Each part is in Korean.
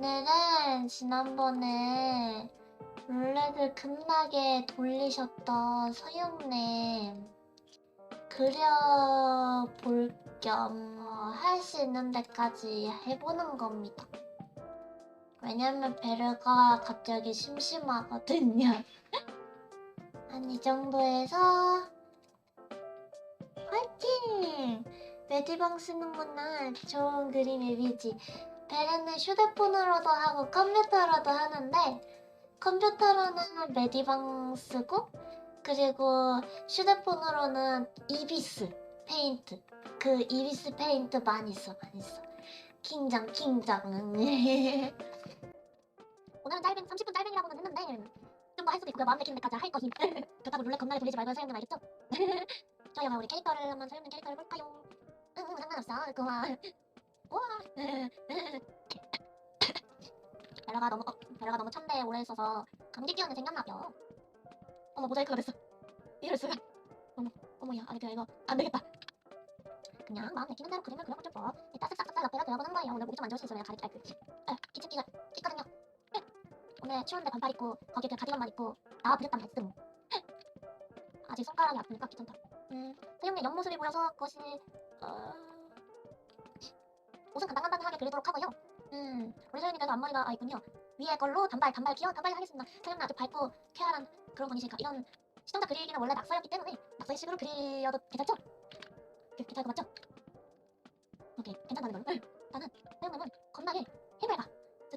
오늘은 지난번에 룰렛을 급나게 돌리셨던 서영님 그려볼 겸 할 수 있는 데까지 해보는 겁니다. 왜냐면 베르가 갑자기 심심하거든요. 한 이 정도에서 화이팅! 메디방 쓰는구나. 좋은 그림 앱이지. 베르는 휴대폰으로도 하고 컴퓨터로도 하는데 컴퓨터로는 메디방 쓰고 그리고 휴대폰으로는 이비스 페인트 이비스 페인트 많이 써. 킹장 오늘은 짧은 30분 짧은이라고는 했는데 좀 더 할 수도 있고요. 마음 내키는 데까지 할 거임. 그렇다고 룰렛 겁나게 돌리지 말고 사용님 알겠죠? 저희가 우리 캐릭터를 한번 사용님 캐릭터를 볼까요? 응 상관없어. 고마워. 우와. 베라가 너무 참대에 오래 있어서 감기 기운이 생겼나벼. 어머 모자이크가 됐어. 이럴 수가. 어머야 아니 그냥 이거 안 되겠다. 그냥 마음 내키는 대로 그림을 그려보죠 뭐. 따쓱 싹싹 옆에다 그려보는 거예요. 오늘 목이 좀 안 좋으신 소리가 기침기가 있거든요. 오늘 추운데 반팔 입고 거기에 그 가디건만 입고 나와 부렸단 말씀. 아직 손가락이 아프니까 귀찮다. 세영님 옆모습이 보여서 그것이 옷은 간당간당하게 그리도록 하고요. 우리 세영님 그래서 앞머리가 있군요. 위에 걸로 단발 귀여운 단발 하겠습니다. 세영님 아주 밝고 쾌활한 그런 분이시니까 이런 시청자 그리기는 원래 낙서였기 때문에 낙서식으로 그려도 괜찮죠? 괜찮을 것 맞죠? 오케이 괜찮다는 걸로. 나는 세영님은 겁나게 힘을 가.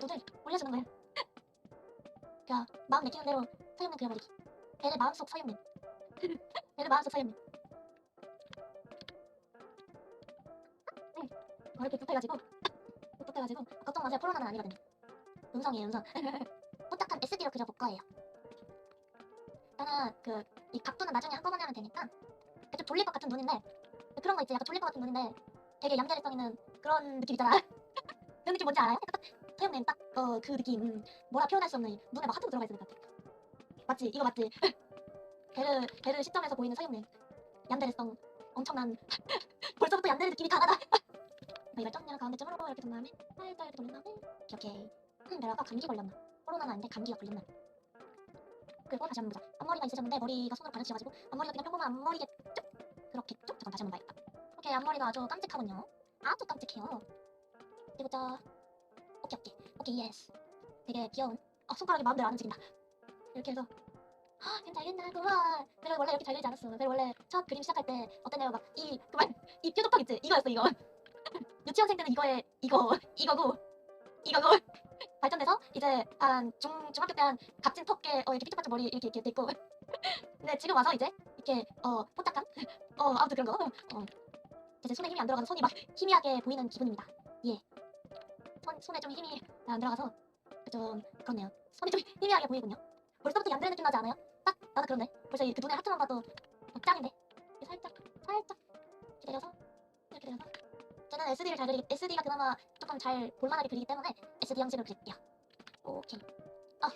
눈을 올려주는 거예요. 그냥 마음 내키는 대로 서영님 그려버리기. 배의 마음속 서영님. 배의 마음속 서영님. 이렇게 붓해가지고 걱정 마세요. 코로나는 아니거든요. 음성이에요 음성. 뽀짝한 SD로 그려볼 거예요. 일단은 이 각도는 나중에 한꺼번에 하면 되니까 좀 졸릴 것 같은 눈인데 그런 거 있지. 약간 졸릴 것 같은 눈인데 되게 얌전해성 있는 그런 느낌 있잖아. 그런 느낌 뭔지 알아요? 서영님 딱 그 느낌 뭐라 표현할 수 없는 눈에 막 하트도 들어가 있을 것 같아. 맞지? 이거 맞지? 베르 시점에서 보이는 서영님 얌전해성 엄청난 벌써부터 얌전한 느낌이 강하다. 이걸 쩍냐 가운데쯤으로 이렇게 돈 다음에 살짝 이렇게 돌린 다음에 이렇게 베라가 감기 걸렸나? 코로나는 아닌데 감기가 걸렸나? 그리고 다시 한번 보자. 앞머리가 있으셨는데 머리가 손으로 가려주셔가지고 앞머리가 그냥 평범한 앞머리겠죠? 그렇겠죠? 잠깐 다시 한번 봐야겠다. 이렇게 앞머리가 아주 깜찍하군요. 아주 깜찍해요. 그리고 자 오케이 예스. 되게 귀여운 손가락이 마음대로 안 움직인다. 이렇게 해서 그럼 잘 그린다 고마워. 내가 원래 이렇게 잘 그리지 않았어. 내가 원래 첫 그림 시작할 때 어땠냐고 이 표독턱 있지? 이거였어 이거. 유치원생 때는 이거고 발전돼서 이제 한 중학교 때 한 각진 턱에 이렇게 삐뚤빠뚤 머리 이렇게 됐고 근데 지금 와서 이제 이렇게 뽀짝한 아무튼 그런 거 이제 손에 힘이 안 들어가서 손이 막 희미하게 보이는 기분입니다. 예. 손에 좀 힘이 안 들어가서 좀 그렇네요. 손이 좀 희미하게 보이군요. 벌써부터 얌전한 느낌 나지 않아요? 딱 나도 그런데 벌써 그 눈에 하트만 봐도 짱인데 살짝 기다려서 이렇게 내려서 저는 SD를 잘 그리기 SD가 그나마 조금 잘 볼만하게 그리기 때문에 SD 형식을 그릴게요. 오케이.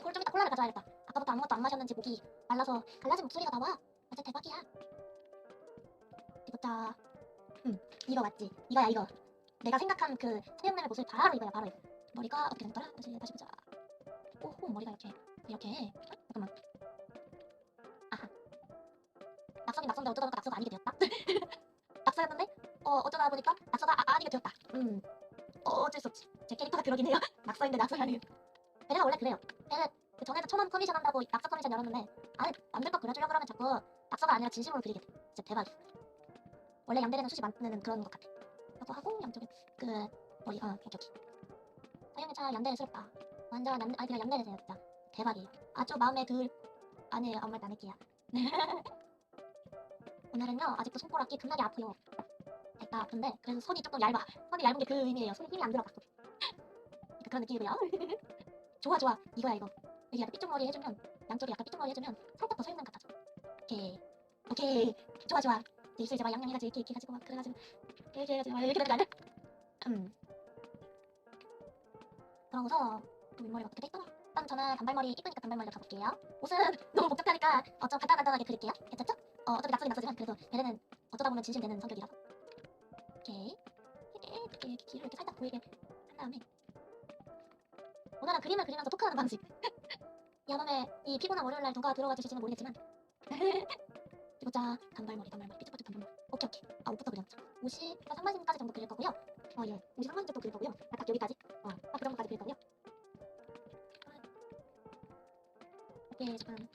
콜 좀 이따 콜라를 가져와야겠다. 아까부터 아무것도 안 마셨는지 목이 말라서 갈라진 목소리가 나와. 완전 대박이야. 이거자 이거 맞지? 이거야 이거. 내가 생각한 그 세영님의 모습 바로 이거야 바로 이거. 머리가 어떻게 생겼더라? 다시 보자. 오호 머리가 이렇게 잠깐만. 아하. 낙서인데 어쩌다 보니까 낙서가 아니게 되었다. 낙서였는데 어쩌다 보니까 낙서가 아니게 되었다. 어쩔 수 없지. 제 캐릭터가 그러긴 해요. 낙서인데 낙서가 아니에요. 베레가 원래 그래요. 베레 그 전에도 1,000원 커미션 한다고 낙서 커미션 열었는데 남들 거 그려주려고 그러면 자꾸 낙서가 아니라 진심으로 그리게 돼. 진짜 대박이야. 원래 얌데레는 숱이 많는 그런 것 같아. 그거 하고 양쪽에 머리 오케이. 서영이 참 얌데레스럽다. 완전 그냥 얌데레세요 진짜. 대박이에요. 아주 마음에 아니에요 아무 말도 안 할게요. 오늘은요 아직도 손가락이 겁나게 아파요. 됐다 아픈데 그래서 손이 조금 얇아. 손이 얇은 게 그 의미예요. 손에 힘이 안 들어가. 그런 느낌이고요. 좋아 이거야 이거. 여기 약간 삐쪽머리 해주면 양쪽에 약간 삐쪽머리 해주면 살짝 더 서영남 같아져. 오케이 좋아 입술 이제 막 양양해가지고 이렇게 해가지고 막 그래가지고 이렇게 해가지고 막 이렇게 되는 거 아니야? 그러고서 또 윗머리가 어떻게 돼있더라? 일단 저는 단발머리 이쁘니까 단발머리로 가볼게요. 옷은 너무 복잡하니까 좀 간단하게 그릴게요. 괜찮죠? 어차피 낙서지만 그래도 얘네는 어쩌다 보면 진심되는 성격이라서 오케이 이렇게 귀를 이렇게 살짝 보이게 한 다음에 오늘은 그림을 그리면서 토크하는 방식. 야밤에 이 피곤한 월요일날 누가 들어와 주실지는 모르겠지만 그리고 자 단발머리 삐뚤빠뚤 단발머리. 오케이. 아 옷부터 그려놓자. 옷이 상반신까지 정도 그릴 거고요. 예. 옷이 상반신 정도 그릴 거고요. 딱 여기까지. 딱 그 정도까지 그릴 거고요. 오케이 잠깐.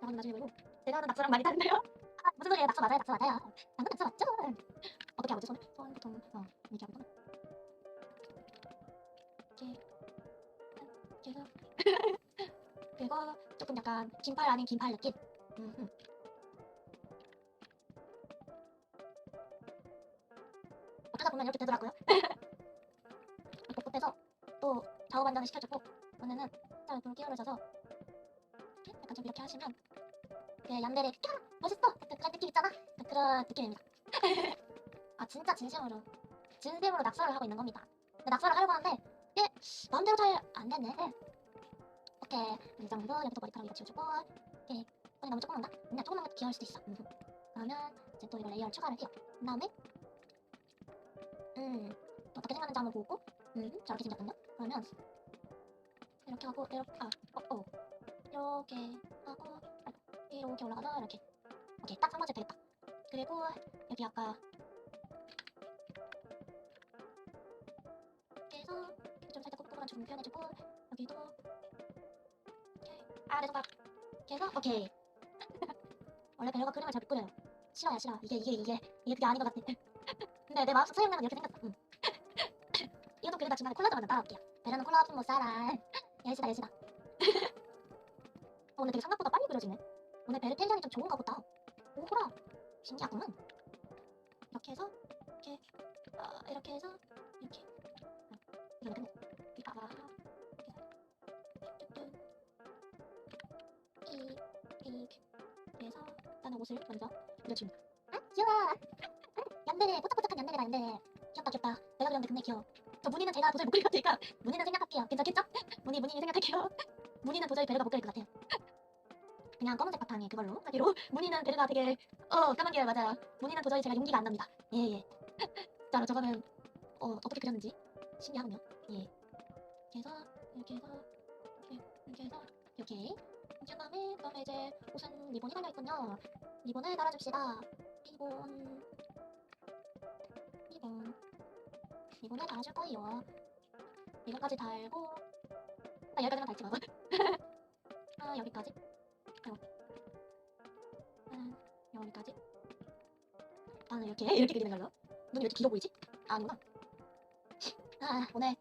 나는 나중에 보고. 제가 하는 낙서랑 많이 다른데요? 아 무슨 소리예요? 낙서 맞아요. 방금 낙서 맞죠? 어떻게 하고 손 보통 이렇게 하고 이렇게 해서 그리고 조금 약간 긴팔 아닌 긴팔 느낌. 어쩌다 보면 이렇게 되더라고요. 뻣뻣해서 또 좌우 반전을 시켜주고 오늘은 살짝 좀 끼어르셔서 약간 좀 이렇게 하시면 그 얀데레 야 멋있어 그런 느낌 있잖아. 그런 느낌입니다. 아 진짜 진심으로 낙서를 하고 있는 겁니다. 근데 낙서를 하려고 하는데 이게 마음대로 잘 안 되네. 오케이 이 정도. 여기서 머리카락 이거 지워주고 오케이. 너무 조금 넣나? 그냥 조금 넣는 것도 귀여울 수도 있어. 그러면 이제 또 이거 레이어를 추가를 해요. 그 다음에 어떻게 생겼는지 한번 보고 저렇게 생겼거든요. 그러면 이렇게 하고 이렇게 이렇게 하고 이렇게 올라가서 이렇게 오케이 딱 3번째 되겠다. 그리고 여기 아까 이렇게 해서 좀 살짝 꼬불꼬불한 주름 표현해주고 여기도 오케이 내 손가락 이렇게 해서 오케이. 원래 배려가 그림을 잘 못 그려요. 싫어 이게 그게 아닌 것 같아. 근데 내 마음속 서양면은 이렇게 생겼어. 이것도 그리다 중간에 콜라도 하나 따라올게요. 배려는 콜라 없으면 못 살아. 열시다. 오늘 되게 생각보다 빨리 그려지네. 오늘 베르 텐션이 좀 좋은가 보다. 오호라 신기하구만. 이렇게 해서 이렇게 해서 이렇게 이러면 끝내. 이따가 이렇게 그래서 나는 옷을 먼저 그려줍니다. 귀여워. 얀데레 뽀짝뽀짝한 얀데레. 귀엽다. 내가 그렸는데 굉장히 귀여워. 저 무늬는 제가 도저히 못 그릴 것 같으니까 무늬는 생략할게요. 괜찮겠죠? 무늬 생략할게요. 무늬는 도저히 베르가 못 그릴 것 같아요. 그냥 검은색 바탕에 그걸로 하기로. 무늬는 베르가 되게 까만 계열 맞아요. 무늬는 도저히 제가 용기가 안 납니다. 예. 자 저거는 어떻게 그렸는지 신기하군요. 예. 그래서 이렇게 해서 이렇게 그다음에 이제 옷은 리본이 달려있군요. 리본을 달아줍시다. 리본을 달아줄 거예요. 리본까지 달고 여기까지만 달지 뭐. 여기까지 여기까지 나는 이렇게 그리는 걸로. 눈이 왜 이렇게 길어 보이지? 아니구나. 오늘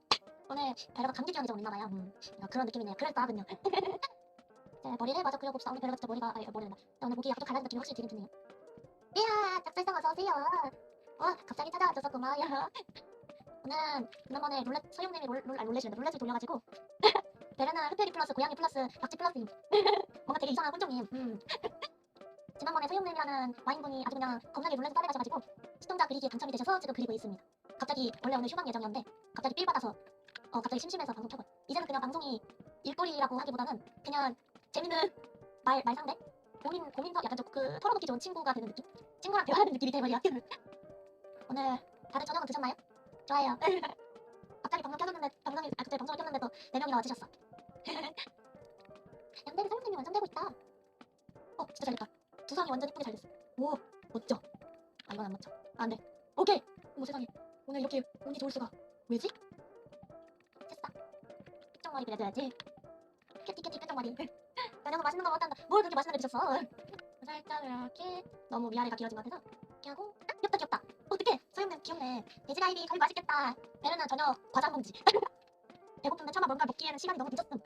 베르가 감기 기운이 좀 있나봐요. 그런 느낌이네요. 그럴싸하군요. 제 머리를 마저 그려봅시다. 오늘 베르가 진짜 머리가 오늘 목이 약간 좀 갈라진 느낌이 확실히 들긴 드네요. 이야 짝살상 어서오세요. 갑자기 찾아와줘서 고마워요. 오늘은 지난번에 소영님이 룰렛을 돌려가지고 베르는 흡혈이 플러스 고양이 플러스 박쥐 플러스 뭔가 되게 이상한 혼종임. 지난번에 소영님이라는 와인분이 아주 그냥 겁나게 룰렛을 따라가셔가지고 시청자 그리기에 당첨이 되셔서 지금 그리고 있습니다. 갑자기 원래 오늘 휴방 예정이었는데 갑자기 삘 받아서 갑자기 심심해서 방송 켜고 이제는 그냥 방송이 일거리라고 하기보다는 그냥 재밌는 말상대? 고민서 약간 좀 그 털어놓기 좋은 친구가 되는 느낌? 친구랑 대화하는 느낌이 돼버려. 오늘 다들 저녁은 드셨나요? 좋아요. 갑자기 갑자기 방송을 켰는데도 4명이나 와주셨어. 얀데레 사용님이 완성되고 있다. 진짜 잘 됐다. 두상이 완전 이쁘게 잘 됐어. 오 멋져. 이건 안 맞죠? 안돼. 오케이. 어머 세상에. 오늘 이렇게 운이 좋을 수가. 왜지? 됐어. 삐쩍머리 그려줘야지. 캐티 삐쩍머리. 나 너무 맛있는 거 먹었단다. 뭘 그렇게 맛있는 거 드셨어? 살짝 이렇게 너무 위아래가 길어진 것 같아서 이렇게 하고 귀엽다. 어떡해 소영님 귀엽네. 돼지갈비 맛있겠다. 베르는 저녁 과자 한 봉지. 배고픈데 차마 뭔가 먹기에는 시간이 너무 늦었음.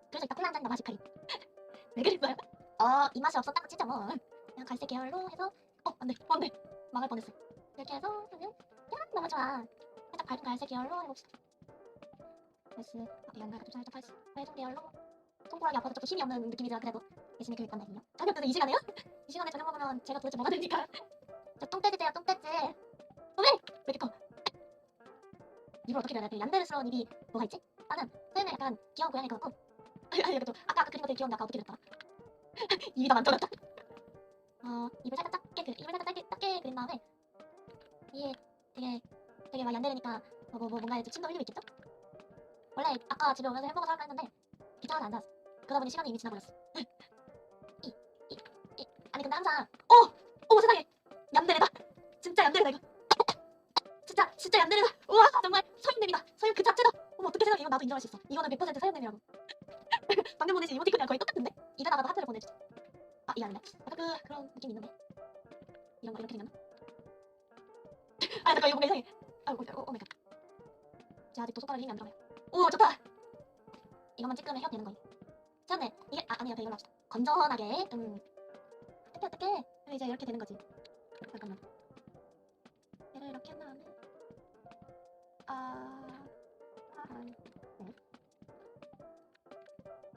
그래서 이따 콜라 한 잔이나 마실까요? 왜 그랬어요? 입맛이 없었다고 진짜 뭐. 그냥 갈색 계열로 해서 안돼 망할 뻔했어. 이렇게 해서 하면 야 너무 좋아. 살짝 밝은 갈색 계열로 해봅시다. 그래서 연달아 좀 살짝 밝은 계열로. 손가락이 아파서 조금 힘이 없는 느낌이지만 그래도 열심히 그릴 건데요. 저녁 때는 이 시간에요? 이 시간에 저녁 먹으면 제가 도대체 뭐가 됩니까? 저 똥돼지돼요 똥돼지. 왜 이렇게 커? 입을 어떻게 그려야 돼? 얀데르스러운 입이 뭐가 있지? 나는 소연이 약간 귀여운 고양이 같고 아니 이것도 아까 그린 거 되게 귀여운데 아까 어떻게 그렸더라? 입이 다 만들었다. 입을 살짝 작게 그린 다음에 이게 되게 막 얀데르니까 뭔가 이제 침도 흘리고 있겠죠? 원래 아까 집에 오면서 햄버거 사올까 했는데 귀찮아서 안 사왔어. 그러다 보니 시간이 이미 지나버렸어. 이, 이, 아니 근데 항상 어머 세상에 얌데레다. 진짜 얌데레다 이거. 진짜 얌데레다. 우와 정말 서윤냄이다. 서윤 그 자체다. 어머 어떻게 세상에 이건 나도 인정할 수 있어. 이거는 100% 서윤냄이라고. 방금 보내신 이모티콘이랑 거의 똑같은데? 입에다가도 하트를 보내주지. 아 이게 아닌데? 약간 그런 느낌이 있는데? 이런 거 이렇게 생겼나? 아 잠깐 이거 뭔가 이상해. 아 오마이갓. 제 아직도 손가락에 힘이 안 들어가요. 오 좋다. 이것만 찌끄면 해야 되는 거예요. 괜찮네. 이게 아니야 이걸로 합시다. 건전하게 어떡해 이제 이렇게 되는 거지. 잠깐만. 얘를 이렇게 한 다음에 네.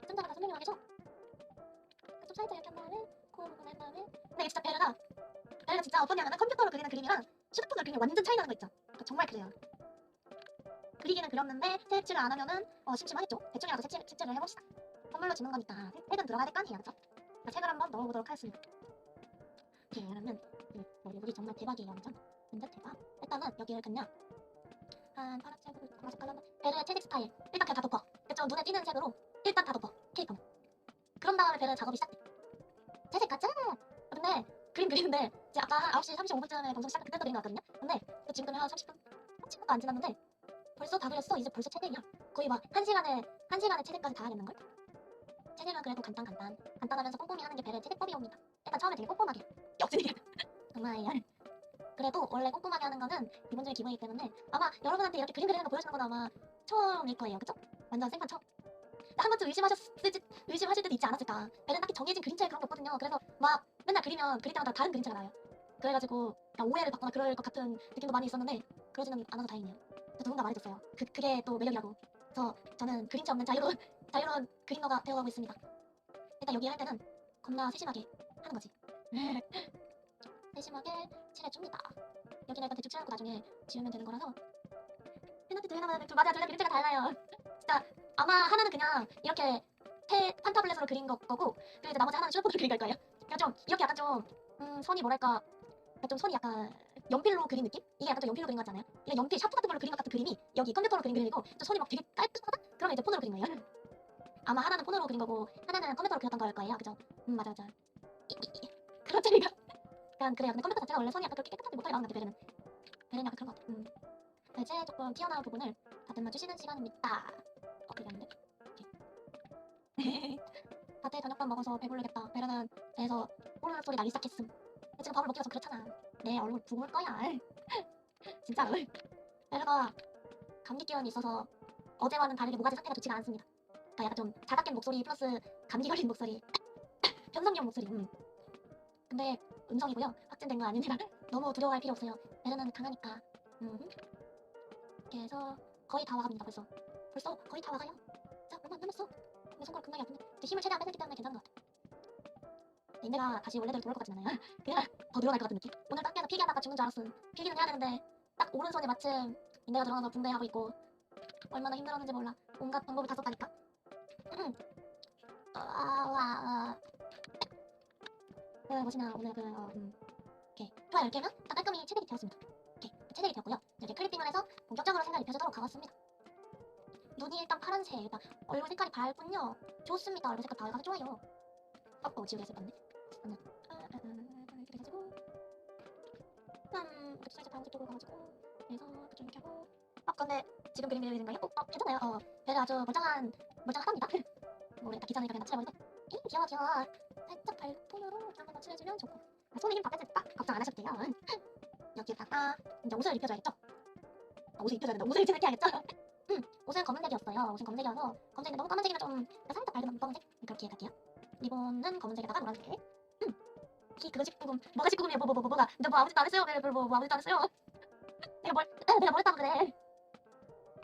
짠자가 다 선명하게 해서 좀 살짝 이렇게 한 다음에 코 부분 한 다음에 근데 이게 진짜 베르가 진짜 어떠냐면 컴퓨터로 그리는 그림이랑 휴대폰으로 그리는 완전 차이 나는 거 있죠. 그러니까 정말 그래요. 그리기는 그렸는데 색칠을 안 하면은 심심하겠죠. 대충이라도 색칠을 해봅시다. 선물로 주는 거니까 색은 들어가야 될 거 아니에요, 그죠? 색을 한번 넣어보도록 하겠습니다. 오케이, 그러면 물이 정말 대박이에요, 완전. 완전 대박. 일단은 여기를 그냥 한 파란색으로 정말 색깔로 베르의 채색 스타일 일단 그냥 다 덮어. 그쵸? 눈에 띄는 색으로 일단 다 덮어. 케이크는. 그런 다음에 베르 작업이 시작돼. 채색 같잖아. 근데 그림 그리는데 이제 아까 한 9시 35분쯤에 방송 시작할 그때부터 그린 거 같거든요. 근데 지금 한 30분도 안 지났는데 벌써 다 그렸어. 이제 벌써 채색이야. 거의 막 1시간에 채색까지 다 하겠는걸? 채색은 그래도 간단하면서 꼼꼼히 하는 게 베르의 채색법이옵니다. 일단 처음에 되게 꼼꼼하게 역진이게 정말 그래도 원래 꼼꼼하게 하는 거는 기본적인 기본이기 때문에 아마 여러분한테 이렇게 그림 그리는 거 보여주는 건 아마 처음일 거예요. 그쵸? 완전 생판 처음. 한 번쯤 의심하실 때도 있지 않았을까. 베르는 딱히 정해진 그림체에 그런 게 없거든요. 그래서 막 맨날 그릴 때마다 다른 그림체가 나요. 그래가지고 오해를 받거나 그럴 것 같은 느낌도 많이 있었는데 그러지는 않아서 다행이에요. 누군가 말해줬어요. 그게 또 매력이라고. 저는 그림체 없는 자유로운 그림러가 되어가고 있습니다. 일단 여기 할 때는 겁나 세심하게 하는 거지. 세심하게 칠해줍니다. 여기는 일단 대충 칠하고 나중에 지우면 되는 거라서 펜한테 하나만 맞아 둘 다 그림체가 달라요. 진짜 아마 하나는 그냥 이렇게 판타블렛으로 그린 거고 그리고 이제 나머지 하나는 휴대폰으로 그린 걸 거예요. 그냥 좀 이렇게 약간 좀 선이 뭐랄까 좀 손이 약간 연필로 그린 느낌? 이게 약간 좀 연필로 그린 거 같잖아요. 이게 연필 샤프 같은 걸로 그린 것 같은 그림이 여기 컴퓨터로 그린 그림이고 좀 손이 막 되게 깔끔하다? 그러면 이제 폰으로 그린 거예요. 아마 하나는 폰으로 그린 거고 하나는 컴퓨터로 그렸던 걸 거예요. 그죠? 맞아. 그런 차이가 약간 그래요. 근데 컴퓨터 자체가 원래 손이 약간 그렇게 깨끗하게 못하게 나오는 것 같아. 베르는 약간 그런 것 같아. 이제 조금 튀어나온 부분을 다듬어 주시는 시간입니다. 그게 아닌데? 밭에 저녁밥 먹어서 배부르겠다. 베르는 배에서 호르륵 소리 나기 시작했음. 지금 밥을 먹기가 좀 그렇잖아. 내 얼굴 부을 거야. 진짜로. 베르가 감기 기운이 있어서 어제와는 다르게 모가지 상태가 좋지가 않습니다. 그러니까 약간 좀 자가 깬 목소리 플러스 감기 걸린 목소리. 변성기형 목소리. 근데 음성이고요. 확진된 거 아닙니다. 너무 두려워할 필요 없어요. 베르는 강하니까. 이렇게 해서 거의 다 와갑니다. 벌써 거의 다 와가요. 자, 얼마 안 남았어. 내 손가락 겁나게 아픈데 힘을 최대한 빼냈기 때문에 괜찮은 것 같아. 인내가 다시 원래대로 돌아올 것 같진 않아요. 그냥 더 늘어날 것 같은 느낌. 오늘 딱 깨서 필기하다가 죽는 줄 알았음. 필기는 해야 되는데 딱 오른손에 마침 인내가 들어가서 붕대하고 있고 얼마나 힘들었는지 몰라. 온갖 방법을 다 썼다니까. 보시면 오늘 이렇게 좋아요 이렇게 하면 딱 깔끔히 체색이 되었습니다. 이렇게 체색이 되었고요. 이제 클리핑을 해서 본격적으로 색을 입혀주도록 가겠습니다. 눈이 일단 파란색, 일단 얼굴 색깔이 밝군요. 좋습니다. 얼굴 색깔 밝아서 좋아요. 지우개 했을 건데. 이렇게 해가지고 이렇게 살짝 다운색 쪽으로 가가지고 그래서 좀 이렇게 하고 근데 지금 그림 그리는 거예요? 괜찮아요. 배가 아주 멀쩡하답니다. 뭐 일단 귀찮으니까 그냥 칠해버리고 귀여워 살짝 발톱으로 한번 칠해주면 좋고 손에 힘 다 뺐으니까 걱정 안 하셔도 돼요. 여기다가 이제 옷을 입혀줘야겠죠? 옷을 입혀줘야 된다. 옷을 칠해야겠죠? 옷은 검은색이었어요. 옷은 검은색이어서 검은색인데 너무 까만색이면 좀 살짝 밝은 검은색 그렇게 할게요. 리본은 검은색에다가 노란색. 그거 19금 뭐가 19금이야 뭐가 근데 뭐 아무것도 안 했어요. 뭐 아무것도 안 했어요. 내가 뭘 했다고 그래.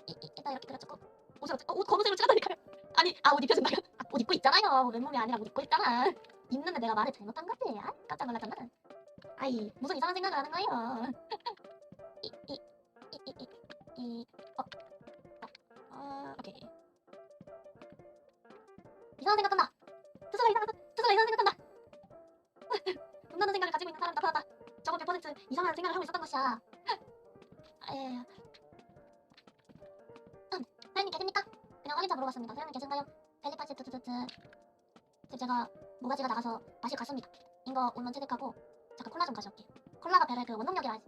일단 이렇게 그려주고 옷 검은색으로 칠한다니까요. 아니 옷 입혀준다고요? 옷 입고 있잖아요. 맨몸이 아니라 옷 입고 있잖아. 입는데 내가 말을 잘못한 거지. 깜짝 놀랐잖아. 무슨 이상한 생각을 하는 거예요. 오케이. 이상한 생각한다. 스스로 이상한 생각한다. 혼나는 생각을 가지고 있는 사람 나타났다. 저거 100% 이상한 생각을 하고 있었던 것이야. 사장님 계십니까? 물어봤습니다. 사장님 계신가요? 벨리파시 뚜뚜뚜뚜. 지금 제가 모가지가 나가서 마실 갔습니다. 이거 온만 체득하고 잠깐 콜라 좀 가져올게. 콜라가 별의 그 원동력이라 하지.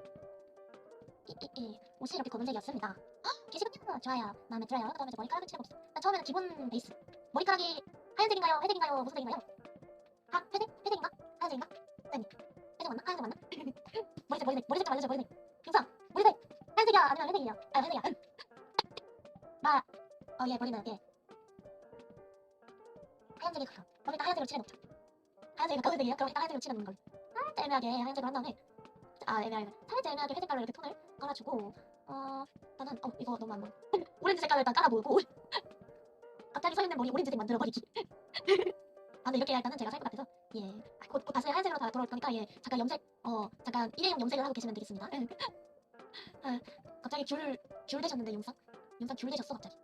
옷이 이렇게 검은색이었습니다. 헉, 계시군요. 좋아요. 마음에 들어요. 그 다음에 이제 머리카락을 칠하고 있어. 일단 처음에는 기본 베이스. 머리카락이 하얀색인가요? 회색인가요? 무슨 색인가요? 회색? 회색인가? 하얀색인가? 아니, 회색 맞나? 하얀색 맞나? 머리색 좀 알려줘, 머리색. 경상, 머리색! 하얀색이야? 아니면 회색이야? 아, 회색이야. 예, 머리는, 예. 하얀색이 가까워. 그럼 일단 하얀색으로 칠해놓자. 하얀색이 가까운 색이에요? 그럼 일단 하얀색으로 칠해놓는 걸로. 살짝 애매하게 하얀색으로 한 다음에, 애매하게. 살짝 애매하게 회색깔로 이렇게 톤을 깔아주고, 일단은, 이거 너무 안 보여. 오렌지 색깔로 일단 깔아보고, 갑자기 서 있는 머리 오렌지색 만들어버리기. 근데 이렇게 해야 일단은 제가 살 것 같아서, 예. 곧 다시 하얀색으로 다 돌아올 거니까, 예. 잠깐 염색, 잠깐 일회용 염색을 하고 계시면 되겠습니다. 갑자기 귤 되셨는데, 용상 귤 되셨어, 갑자기.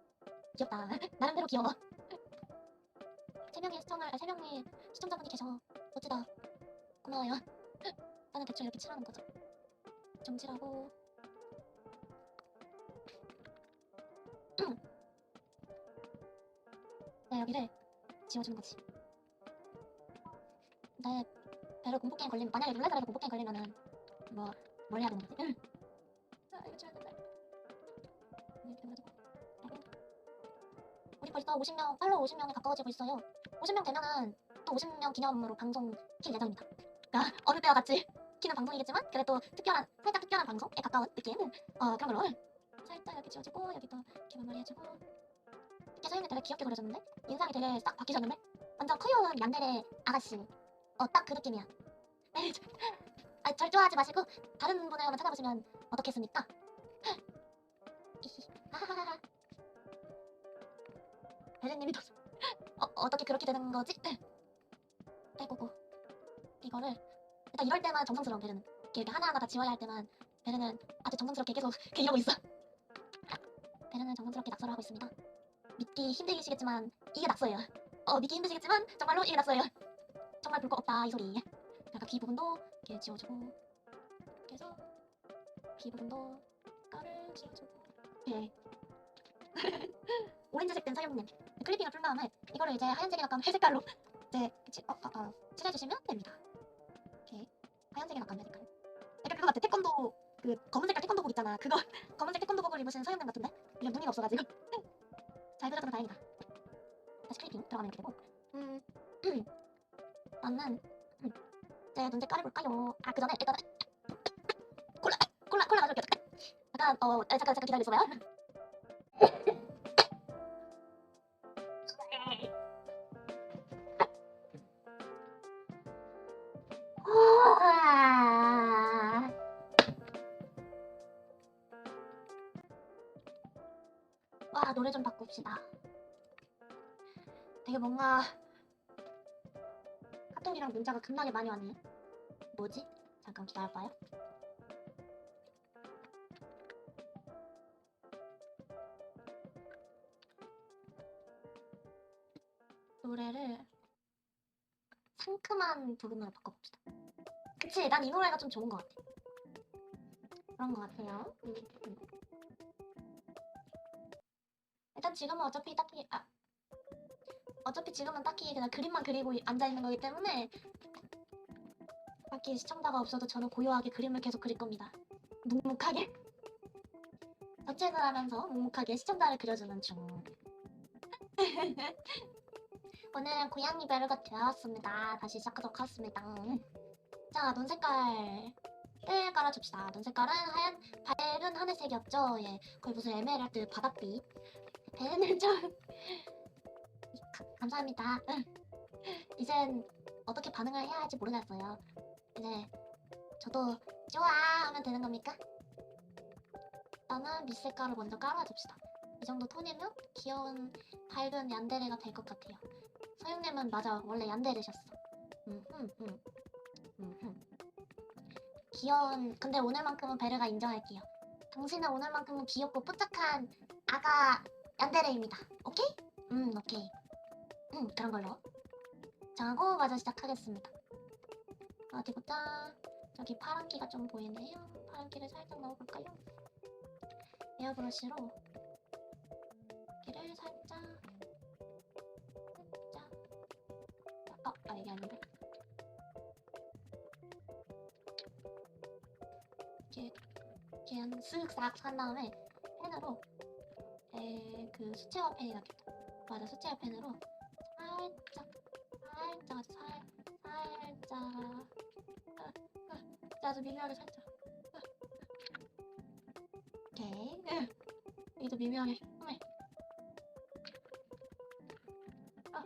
귀엽다. 나름대로 귀여워. 세 명의 시청자분이 계셔. 멋지다. 고마워요. 나는 대충 이렇게 칠하는 거죠. 좀 칠하고. 네, 여기를 지워주는 거지. 근데 배를 공포게임 걸리면, 만약에 룰렛을 해서 공포게임 걸리면은 뭘 해야 되는 거지? 이거 치워야 된다. 우리 벌써 50명, 팔로워 50명에 가까워지고 있어요. 50명 되면은 또 50명 기념으로 방송 킬 예정입니다. 그러니까 어느 때와 같이 키는 방송이겠지만 그래도 살짝 특별한 방송에 가까운 느낌. 그런 걸로 살짝 이렇게 지워주고 여기도 이렇게 마무리해주고. 이렇게 서윤이 되게 귀엽게 그려졌는데? 인상이 되게 싹 바뀌셨는데? 완전 커요운 얀데레 아가씨. 딱 그 느낌이야. 절 좋아하지 마시고 다른 분을 한번 찾아보시면 어떻겠습니까? 하하하하. 베르님이 더 어떻게 그렇게 되는 거지? 아이고고. 이거를 일단 이럴 때만 정성스러운 베르는 이렇게 하나하나 다 지워야 할 때만 베르는 아주 정성스럽게 계속 이러고 있어. 베르는 정성스럽게 낙서를 하고 있습니다. 믿기 힘드시겠지만 이게 낙서예요. 믿기 힘드시겠지만 정말로 이게 낙서예요. 정말 볼 거 없다 이 소리. 약간 귀 부분도 이렇게 지워주고 이렇게 해서 귀 부분도 깔을 지워주고. 예. 오렌지색 된 사용님 클리핑을 풀 다음에 이거를 이제 하얀색에 가까운 회색깔로 이제 칠해주시면 됩니다. 이렇게 하얀색에 가까운 회색깔. 약간 그거 같아. 태권도 그 검은색깔 태권도복 있잖아. 그거 검은색 태권도복을 입으신 서현님 같은데 이게 무늬가 없어가지고 잘 그려줘서 다행이다. 다시 클리핑 들어가면 이렇게 되고. 나는 이제 눈색 깔아볼까요? 그 전에 일단은 콜라 가져올게요. 잠깐 기다려있어봐요. 와, 노래 좀 바꿉시다. 되게 뭔가 카톡이랑 문자가 급하게 많이 왔네. 뭐지? 잠깐 기다려봐요. 노래를 상큼한 부분으로 바꿔봅시다. 그치? 난 이 노래가 좀 좋은 것 같아. 그런 것 같아요. 일단 지금은 어차피 지금은 딱히 그냥 그림만 그리고 앉아있는 거기 때문에 딱히 시청자가 없어도 저는 고요하게 그림을 계속 그릴 겁니다. 묵묵하게. 저책을 하면서 묵묵하게 시청자를 그려주는 중. 오늘 고양이 베르가 되었습니다. 다시 시작하도록 하겠습니다. 자, 눈 색깔을 깔아줍시다. 눈 색깔은 밝은 하늘색이었죠? 예, 거의 무슨 에메랄드 바닷빛. 배는 좀 감사합니다. 이젠 어떻게 반응을 해야 할지 모르겠어요. 이제 저도 좋아 하면 되는 겁니까? 일단은 밑색깔을 먼저 깔아줍시다. 이 정도 톤이면 귀여운 밝은 얀데레가 될 것 같아요. 서윤님은 맞아, 원래 얀데레셨어. 귀여운, 근데 오늘만큼은 베르가 인정할게요. 당신은 오늘만큼은 귀엽고 뽀짝한 아가 얀데레입니다. 오케이? 오케이. 그런 걸로 정하고 마저 시작하겠습니다. 어디 보자. 저기 파란기가 좀 보이네요. 파란기를 살짝 넣어볼까요? 에어브러쉬로 길을 살짝 이렇게 한 쓱싹 한 다음에 펜으로 그 수채화 펜이라겠다. 맞아, 수채화 펜으로 살짝 아주 미묘하게 살짝. 오케이. 여기도 미묘하게.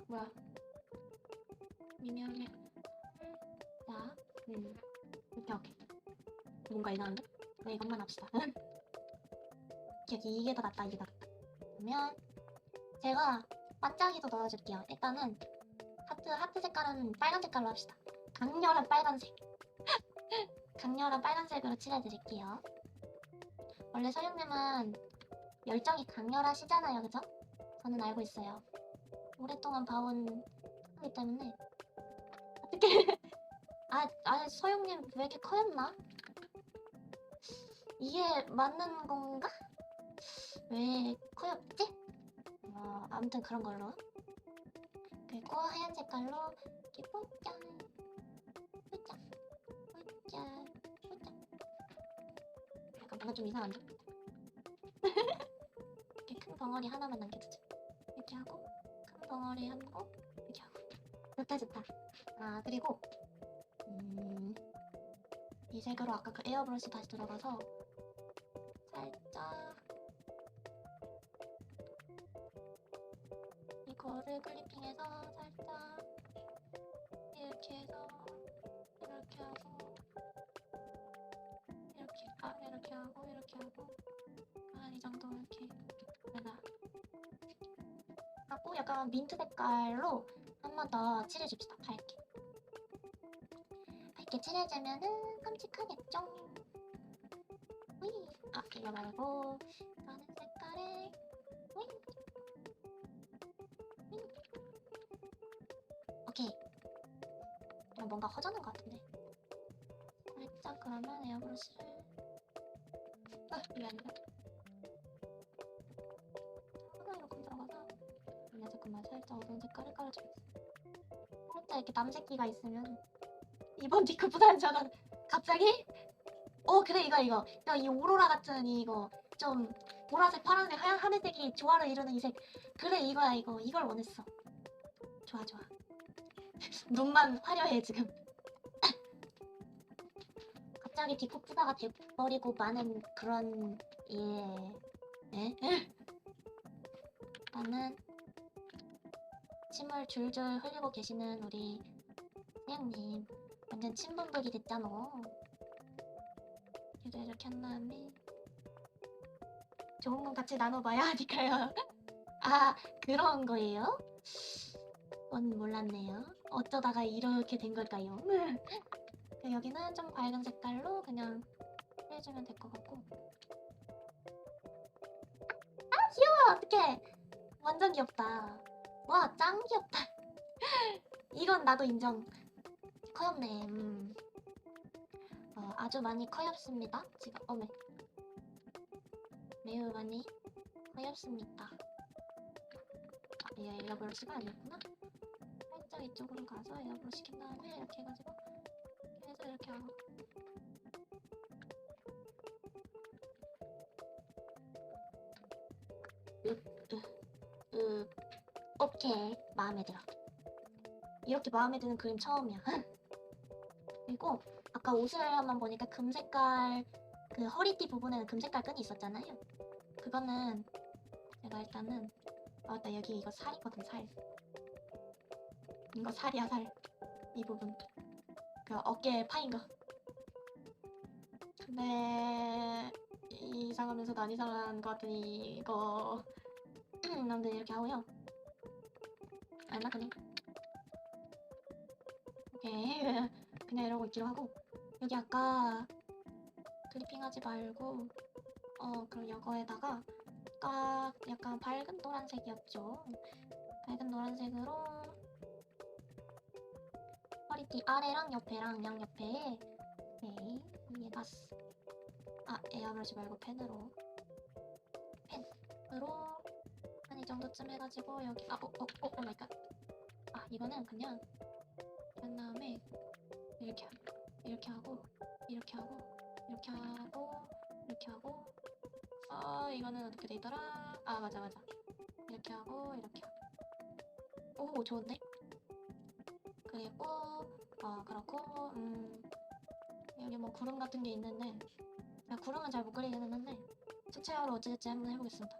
뭐야? 미묘하게. 자, 오케이. 뭔가 이상한데? 네, 이것만 합시다. 이게 더 낫다, 이게 더 낫다. 그러면 제가 반짝이도 넣어줄게요. 일단은 하트 색깔은 빨간 색깔로 합시다. 강렬한 빨간색. 강렬한 빨간색으로 칠해드릴게요. 원래 서영님은 열정이 강렬하시잖아요, 그죠? 저는 알고 있어요. 오랫동안 봐온 사람이기 때문에. 어떻게? 서영님 왜 이렇게 커였나? 이게 맞는 건가? 왜 커였지? 아무튼 그런 걸로. 그리고 하얀 색깔로 이렇게 뽀짝 약간 뭔가 좀 이상한데? 이렇게 큰 덩어리 하나만 남겨두자. 이렇게 하고 큰 덩어리 하고 이렇게 하고. 좋다. 그리고 이 색으로 아까 그 에어브러쉬 다시 들어가서 살짝 이거를 클리핑해서 살짝 이렇게 해서 이렇게 하고 이 정도 이렇게 하고 약간 민트 색깔로 한 번 더 칠해줍시다. 밝게 칠해주면은 깜찍하겠죠? 이거 말고 다른 색깔에 오케이. 뭔가 허전한 것 같은데. 살짝 그러면 에어브러쉬를 이게 아니라 하나 이렇게 들어가서 잠깐만 살짝 어두운 색깔을 깔아주겠어. 살짝 이렇게 남색기가 있으면 이번 디크 부산전은 갑자기 그래 이거 이 오로라 같은 이거 좀 보라색, 파란색, 하얀 하늘색이 조화를 이루는 이 색. 그래 이거야 이걸 원했어. 좋아. 눈만 화려해 지금. 갑자기 디코프다가 돼버리고 많은 그런 나는 침을 줄줄 흘리고 계시는 우리 사장님 완전 친분백이 됐잖아. 이렇게 한 다음에 좋은 건 같이 나눠봐야 하니까요. 그런 거예요? 몰랐네요. 어쩌다가 이렇게 된 걸까요? 여기는 좀 밝은 색깔로 그냥 해주면 될 것 같고. 귀여워! 어떡해! 완전 귀엽다. 와, 짱 귀엽다. 이건 나도 인정. 커엽네. 아주 많이 커엽습니다. 지금 매우 많이 커엽습니다. 에어브러쉬가 아니었구나. 살짝 이쪽으로 가서 에어브러쉬 킨 다음에 이렇게 해가지고 해서 이렇게 하고 오케이. 마음에 들어. 이렇게 마음에 드는 그림 처음이야. 그리고 아까 옷을 한번 보니까 금색깔 그 허리띠 부분에는 금색깔 끈이 있었잖아요. 그거는 제가 일단은 맞다, 여기 이거 살이거든. 살. 이거 살이야, 살. 이 부분 그 어깨에 파인 거. 근데 이상하면서도 안 이상한 것 같으니 이거 남들 이렇게 하고요. 알나 그냥 오케이. 그냥 이러고 있기로 하고, 여기 아까 클리핑하지 말고 그럼 이거에다가 약간 밝은 노란색이었죠. 밝은 노란색으로 허리띠 아래랑 옆에랑 양옆에 위에 놨어. 에어브러쉬 말고 펜으로 한 이 정도쯤 해가지고 여기 오 마이 갓. 이거는 그냥 한 다음에 이렇게 하고 이렇게 하고 이거는 어떻게 돼 있더라? 아 맞아 이렇게 하고 오 좋은데? 그리고 그렇고 여기 뭐 구름 같은 게 있는데 제가 구름은 잘 못 그리긴 했는데 수채화로 어찌됐지 한번 해보겠습니다.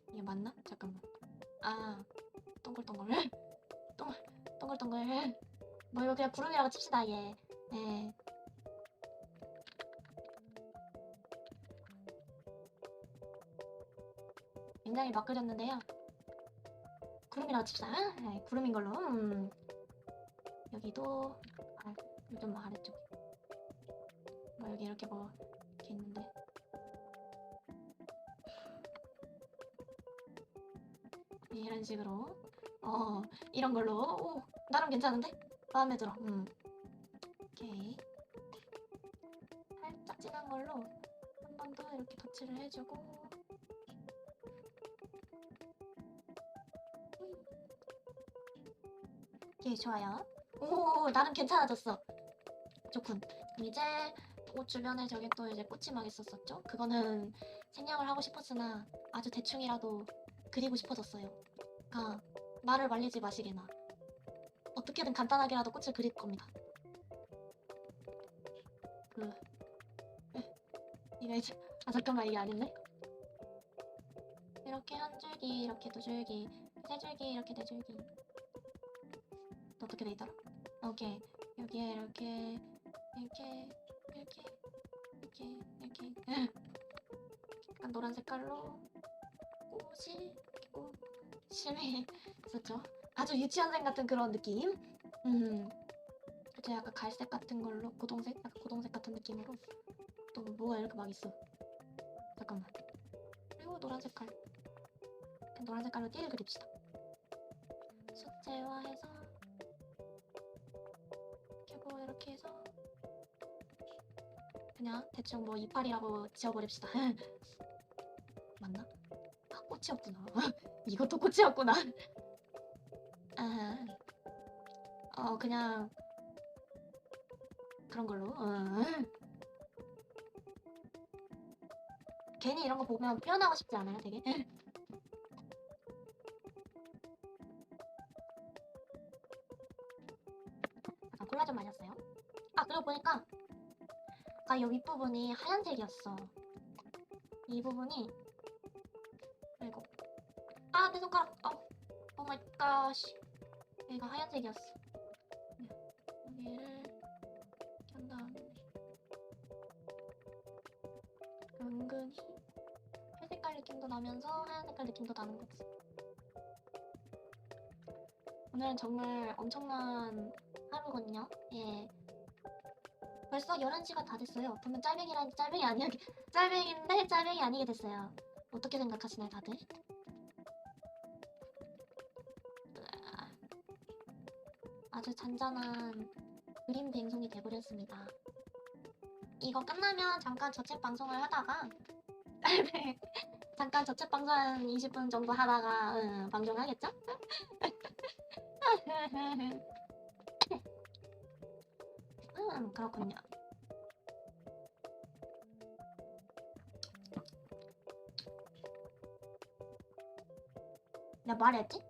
이게 맞나? 잠깐만. 아 동글동글 동글동글 뭐 이거 그냥 구름이라고 칩시다. 예. 네. 굉장히 막 그렸는데요. 구름이라고 칩시다. 네, 구름인 걸로. 여기도 좀 아래쪽. 뭐 여기 이렇게 뭐 이렇게 있는데. 네, 이런 식으로. 이런 걸로. 오, 나름 괜찮은데? 마음에 들어. 오케이. 살짝 진한 걸로 한 번 더 이렇게 덧칠을 해주고. 오케이, 좋아요. 오, 나름 괜찮아졌어. 좋군. 이제 옷 주변에 저기 또 이제 꽃이 막 있었었죠? 그거는 생략을 하고 싶었으나 아주 대충이라도 그리고 싶어졌어요. 그러니까 말을 말리지 마시게나. 어떻게든 간단하게라도 꽃을 그릴 겁니다. 이거 이제 잠깐만 이게 아닌데? 이렇게 한 줄기, 이렇게 두 줄기, 세 줄기, 이렇게 네 줄기. 또 어떻게 돼 있더라? 오케이. 여기에 이렇게 약간 노란 색깔로 꽃이 꽃심이 있었죠. 아주 유치원 생 같은 그런 느낌. 그쵸, 약간 갈색 같은 걸로 고동색? 약간 고동색 같은 느낌으로 또 뭐가 이렇게 막 있어. 잠깐만. 그리고 노란 색깔. 노란 색깔로 띠를 그립시다. 수채화해서 이렇게 해서 그냥 대충 뭐 이파리라고 지어버립시다. 맞나? 아, 꽃이었구나. 이것도 꽃이었구나. 그냥 그런 걸로. 괜히 이런 거 보면 표현하고 싶지 않아요, 되게? 약간 콜라좀 마셨어요. 그리고 보니까 이 윗부분이 하얀색이었어. 이 부분이 그리고 내 손가락. 오 마이 갓. 얘가 하얀색이었어. 여기를 이렇게 한 다음에 은근히 회색깔 느낌도 나면서 하얀 색깔 느낌도 나는 거지. 오늘은 정말 엄청난 하루거든요. 예. 벌써 11시가 다 됐어요. 분명 짤뱅이라는데 짤뱅이 아니야. 짤뱅인데 짤뱅이 아니게 됐어요. 어떻게 생각하시나요, 다들? 아주 잔잔한 그림 방송이 돼버렸습니다. 이거 끝나면 잠깐 저책 방송을 하다가 잠깐 저책 방송 한 20분 정도 하다가 방송하겠죠? 그렇군요. 내가 말했지?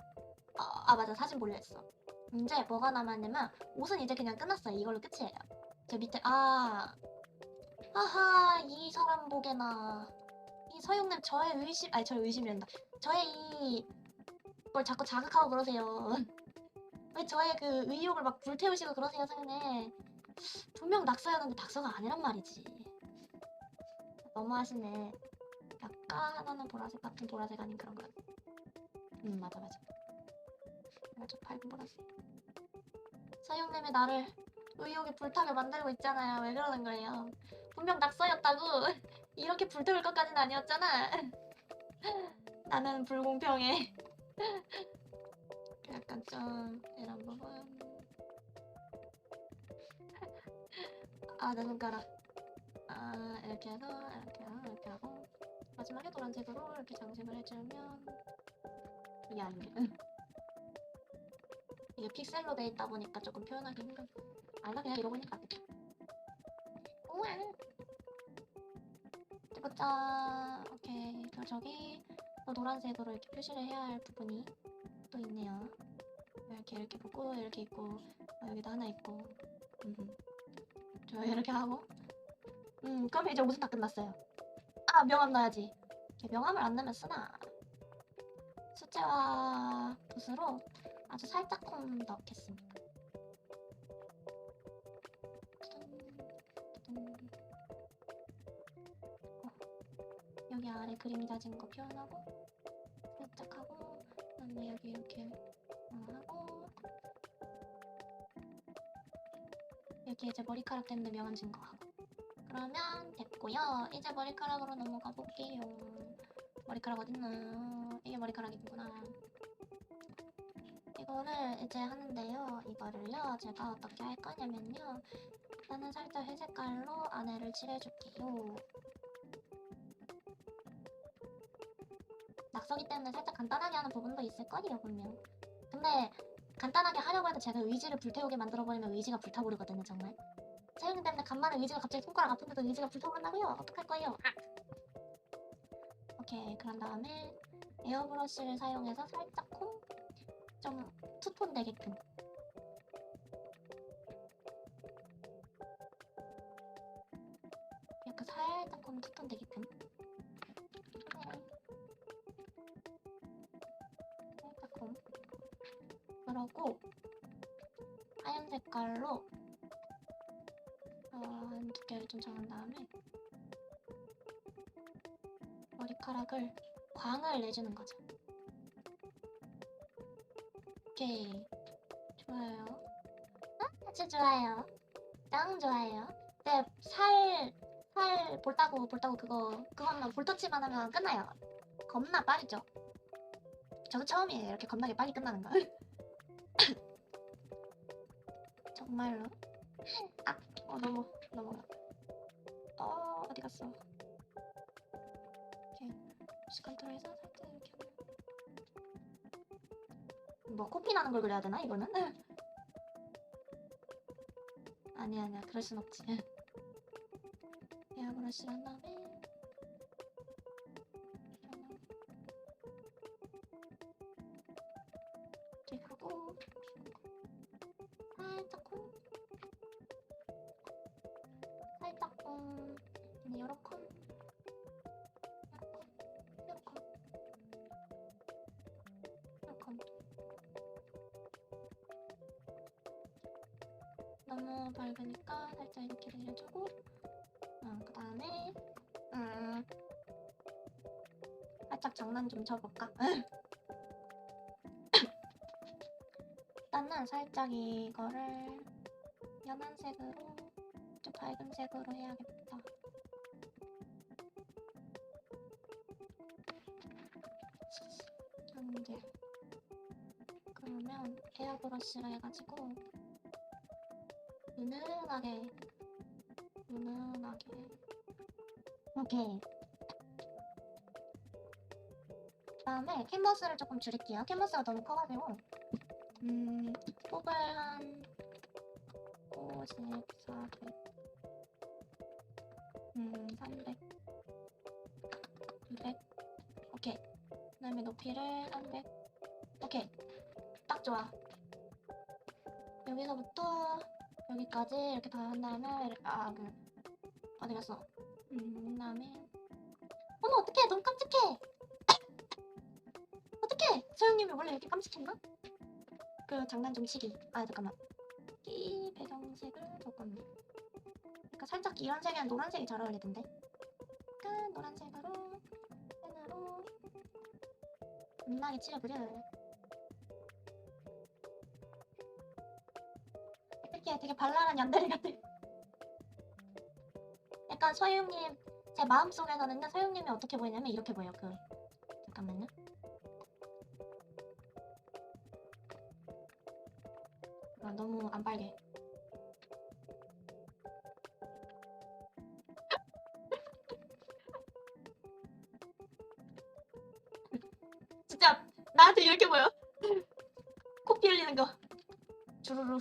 맞아, 사진 보려 했어. 이제 뭐가 남았냐면 옷은 이제 그냥 끝났어요. 이걸로 끝이에요. 저 밑에 아하, 이 사람 보게나. 이 서영님 저의 의심이란다. 저의 걸 자꾸 자극하고 그러세요. 왜 저의 그 의욕을 막 불태우시고 그러세요, 서영님. 분명 낙서였는데 낙서가 아니란 말이지. 너무하시네. 약간 하나는 보라색 같은 보라색 아닌 그런 거. 맞아. 밝은 보라색. 서영님이 나를 의욕에 불타게 만들고 있잖아요. 왜 그러는 거예요? 분명 낙서였다고. 이렇게 불태울 것까지는 아니었잖아. 나는 불공평해. 약간 좀 이런 부분. 내 손가락. 이렇게 해서 이렇게 하고 마지막에 노란색으로 이렇게 장식을 해주면 이게 아니네. 이게 픽셀로 돼 있다 보니까 조금 표현하기 힘들어. 나 그냥 이러고 있는 것 같아. 우와. 보자. 오케이. 그럼 저기 또 노란색으로 이렇게 표시를 해야 할 부분이 또 있네요. 이렇게 보고 이렇게 있고 여기도 하나 있고. 저 이렇게 하고. 그럼 이제 옷은 다 끝났어요. 아, 명함 넣어야지. 명함을 안 넣으면 쓰나? 숫자와 붓으로 아주 살짝만 넣겠습니다. 여기 아래 그림자진 거 표현하고 살짝 하고 그다음에 여기 이렇게 하고 여기 이제 머리카락 때문에 명암 증거 하고 그러면 됐고요. 이제 머리카락으로 넘어가 볼게요. 머리카락 어딨나? 이게 머리카락이구나. 이거를 이제 하는데요. 이거를요 제가 어떻게 할 거냐면요. 나는 살짝 회색깔로 안에를 칠해줄게요. 낙서기 때문에 살짝 간단하게 하는 부분도 있을 거예요 분명. 근데 간단하게 하려고 해도 제가 의지를 불태우게 만들어버리면 의지가 불타버리거든요 정말. 채용님 때문에 간만에 의지가 갑자기 손가락 아픈데도 의지가 불타버린다고요? 어떡할 거예요? 오케이. 그런 다음에 에어브러쉬를 사용해서 살짝 좀 투톤 되게끔 약간 살짝 투톤 되게끔 살짝 그러고 하얀 색깔로 한 두께를 좀 정한 다음에 머리카락을 광을 내주는 거죠. 오케이. 좋아요. 아주 좋아요. 짱 좋아요. 근데 살 볼따구 그것만 볼터치만 하면 끝나요. 겁나 빠르죠. 저도 처음이에요. 이렇게 겁나게 빨리 끝나는 거. 정말로. 넘어가. 어디 갔어? 이렇게 푸시 컨트롤해서 살짝 이렇게. 뭐 코피 나는 걸 그려야 되나 이거는? 아니야 그럴 순 없지. 에어브러쉬를 한 다음에 이렇게 하고 살짝 요렇게 너무 밝으니까 살짝 이렇게 내려주고 그 다음에 살짝 장난 좀 쳐볼까? 일단은 살짝 이거를 연한 색으로 좀 밝은 색으로 해야겠다. 안돼. 그러면 에어브러쉬로 해가지고 은은하게 오케이. 그 다음에 캔버스를 조금 줄일게요. 캔버스가 너무 커가지고 폭을 한 50, 400 300 200 오케이. 그 다음에 높이를 300 오케이. 딱 좋아. 여기서부터 여기까지 이렇게 다 한 다음에 어디 갔어? 그 다음에 어머 어떡해 너무 깜찍해. 어떡해 소영님이 원래 이렇게 깜찍했나? 그 장난 좀 치기. 잠깐만. 이 배경색을 조금 그러니까 살짝 이런 색이랑 노란색이 잘 어울리던데. 약간 노란색으로 펜으로 겁나게 칠해버려. 이렇게 되게 발랄한 얀데레 같아. 약간 서유님 제 마음속에서는요 서유님이 어떻게 보이냐면 이렇게 보여요. 잠깐만요. 너무 안 빨개. 진짜 나한테 이렇게 보여. 코피 흘리는 거. 주르르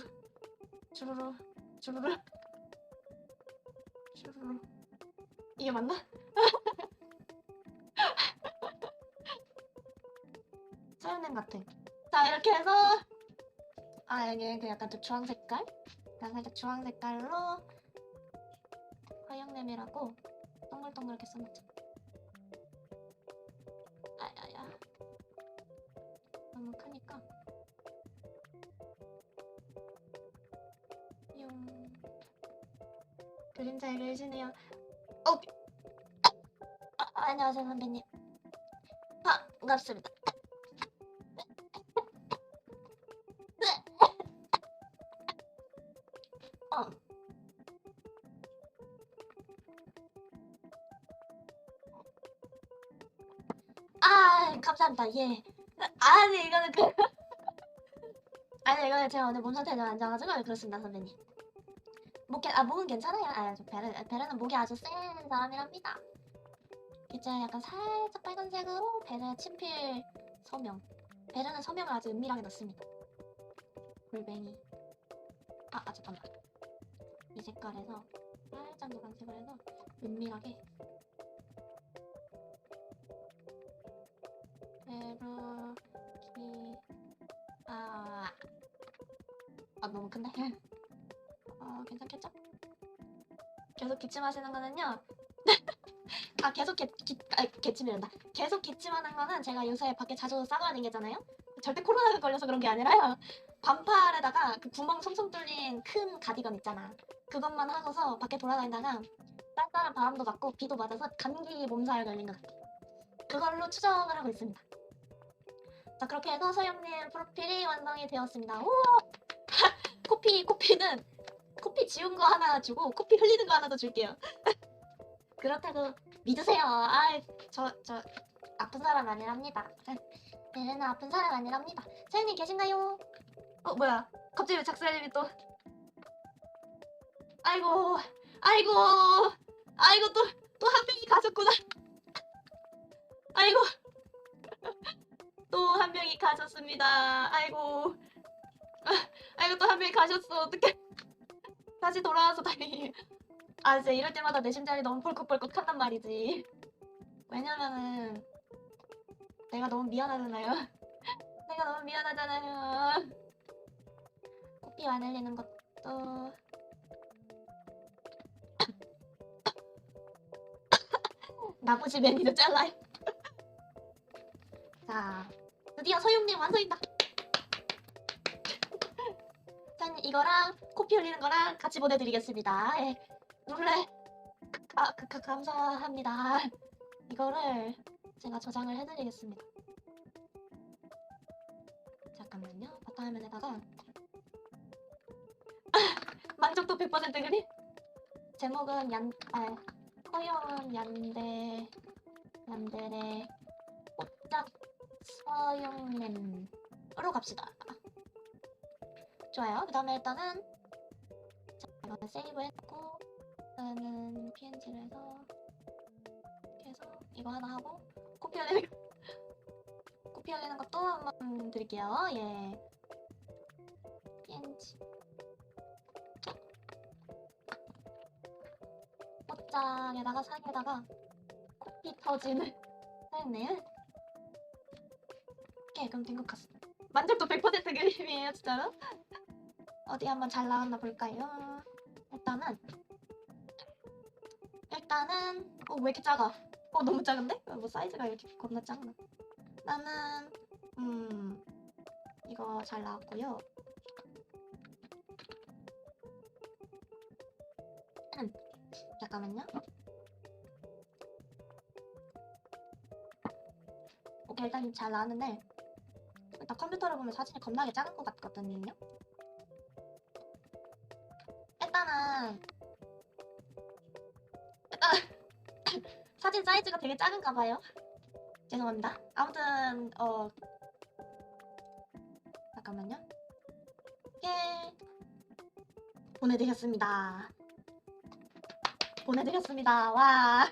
주르르 주르르 주르르 이게 맞나? 소연님 같아. 자, 이렇게 해서 여기 그 약간 좀 주황 색깔? 약간 살짝 주황 색깔로 화영냄이라고 동글동글하게 써놨죠. 아야야, 너무 크니까. 용 그림 잘 그리시네요. 안녕하세요 선배님. 반갑습니다. 어. 감사합니다. 예. 아니 이거는 아니 이거는 제가 오늘 몸 상태가 좀 안 좋아가지고 그렇습니다 선배님. 목은 괜찮아요. 저 베르는 목이 아주 센 사람이랍니다. 이제 약간 살짝 빨간색으로 베르의 친필 서명. 베르는 서명을 아주 은밀하게 넣습니다. 골뱅이. 잠깐만. 이 색깔에서 살짝 노란색을 해서 은밀하게 베르 너무 큰데? 괜찮겠죠? 계속 기침하시는 거는요. 기침이란다. 계속 기침하는 거는 제가 요새 밖에 자주 싸돌아다니잖아요. 절대 코로나가 걸려서 그런 게 아니라요. 반팔에다가 그 구멍 송송 뚫린 큰 가디건 있잖아. 그것만 하고서 밖에 돌아다니다가 쌀쌀한 바람도 맞고 비도 맞아서 감기 몸살 걸린 것 같아. 그걸로 추정을 하고 있습니다. 자, 그렇게 해서 서영님 프로필이 완성이 되었습니다. 우와! 코피는 코피 지운 거 하나 주고 코피 흘리는 거 하나 더 줄게요. 그렇다고 믿으세요. 저 아픈 사람 아니랍니다. 베르는 아픈 사람 아니랍니다. 서영님 계신가요? 뭐야? 갑자기 왜 작사님이 또 아이고 또 한 명이 가셨구나. 아이고 또 한 명이 가셨습니다. 아이고 또 한 명이 가셨어. 어떡해. 다시 돌아와서 다행히. 진짜 이럴 때마다 내 심장이 너무 펄컥펄컥 한단 말이지. 왜냐면은 내가 너무 미안하잖아요. 내가 너무 미안하잖아요. 코피 안 흘리는 것도 나머지 매니저 잘라요. 자, 드디어 서용님 완성이다. 전 이거랑 코피 흘리는 거랑 같이 보내드리겠습니다. 놀래. 감사합니다. 이거를 제가 저장을 해드리겠습니다. 잠깐만요. 바탕화면에다가 만족도 100% 그림. 제목은 서영 얀델의 꽃짝 서영램으로 갑시다. 좋아요. 그 다음에 일단은 이거는 세이브 했고 저는 PNG를 해서 이렇게 해서 이거 하나 하고 코피 흘리는 것도 한번 드릴게요. 예. PNG 꽃장에다가 산에다가 코피 터지는 사용네일. 오케이, 그럼 된 것 같습니다. 만족도 100% 그림이에요 진짜로. 어디 한번 잘 나왔나 볼까요? 일단은 왜 이렇게 작아? 너무 작은데? 뭐 사이즈가 이렇게 겁나 작나? 나는 이거 잘 나왔고요. 잠깐만요. 오케이, 일단 잘 나왔는데 일단 컴퓨터로 보면 사진이 겁나게 작은 것 같거든요. 일단은 사진 사이즈가 되게 작은가 봐요. 죄송합니다. 아무튼 잠깐만요. 예. 보내드렸습니다. 와.